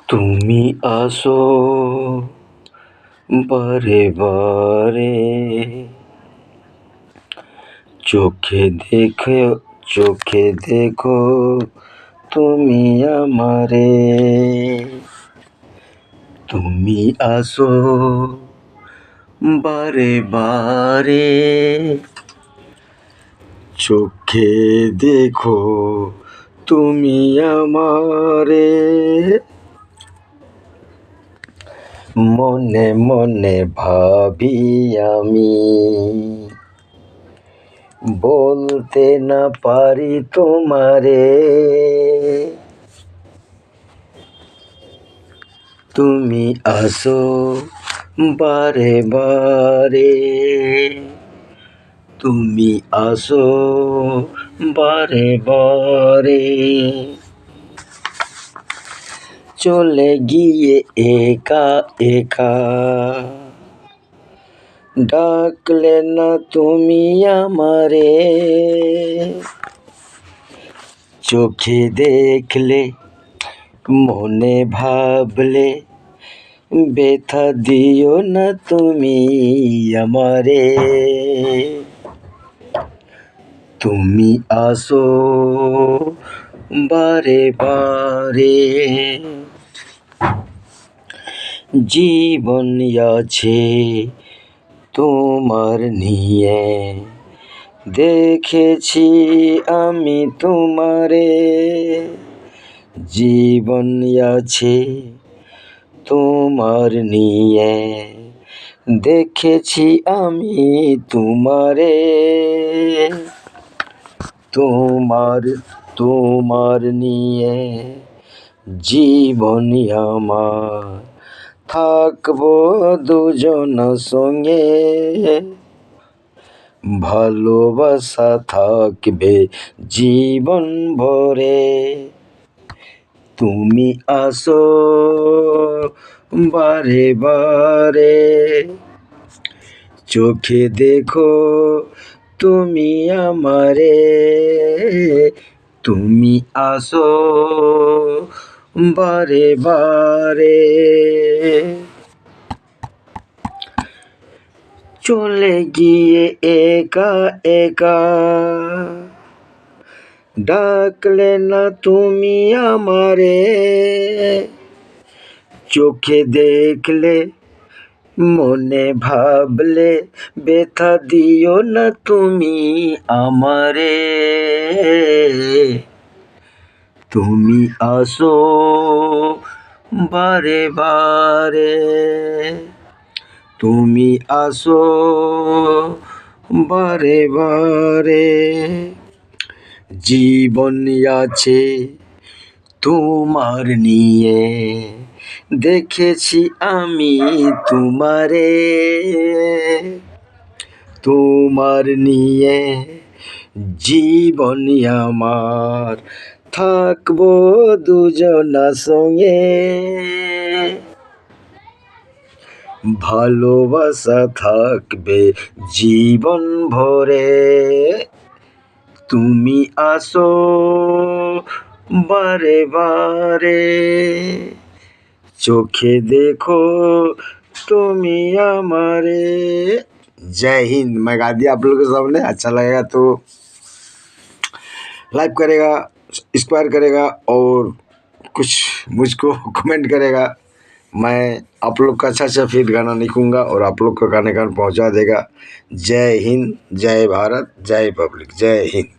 তুমি আসো বারে বারে, চোখে দেখো চোখে দেখো তুমি আমারে। তুমি আসো বারে বারে, চোখে দেখো তুমি আমারে। মনে মনে ভাবি আমি, বলতে না পারি তোমারে। তুমি আসো বারে বারে, তুমি আসো বারে বারে। চলে গিয়ে একা একা, ডাকলে না তুমি আমারে। চোখে দেখলে মনে ভাবলে, ব্যথা দিও না তুমি আমারে। তুমি আসো বারে বারে, জীবন আছে তোমার নিয়ে, দেখেছি আমি তোমারে। জীবন আছে তোমার নিয়ে, দেখেছি আমি তোমারে। তোমার নিয়ে জীবন আমার, থাকবো দুজন সঙ্গে। ভালোবাসা থাকবে জীবন ভরে। তুমি আসো বারে বারে, চোখে দেখো তুমি আমারে। তুমি আসো বারে বারে, চলে গিয়ে একা একা, ডাকলে না তুমি আমারে। চোখে দেখলে মনে ভাবলে, ব্যথা দিও না তুমি আমারে। তুমি আসো বারে বারে, তুমি আসো বারে বারে। জীবন আছে তোমার নিয়ে, দেখেছি আমি তোমারে। তোমার নিয়ে জীবন আমার, থাকবো দুজনা সঙ্গে। ভালোবাসা থাকবে জীবন ভরে। তুমি আসো बारे बारे, चोखे देखो तुम्ही हमारे। जय हिंद। मैं गा दिया आप लोगों के सामने। अच्छा लगेगा तो लाइक करेगा, इंस्पायर करेगा और कुछ मुझको कमेंट करेगा। मैं आप लोग का अच्छा फिर गाना लिखूंगा और आप लोग का गाने गान पहुंचा देगा। जय हिंद, जय भारत, जय पब्लिक, जय हिंद।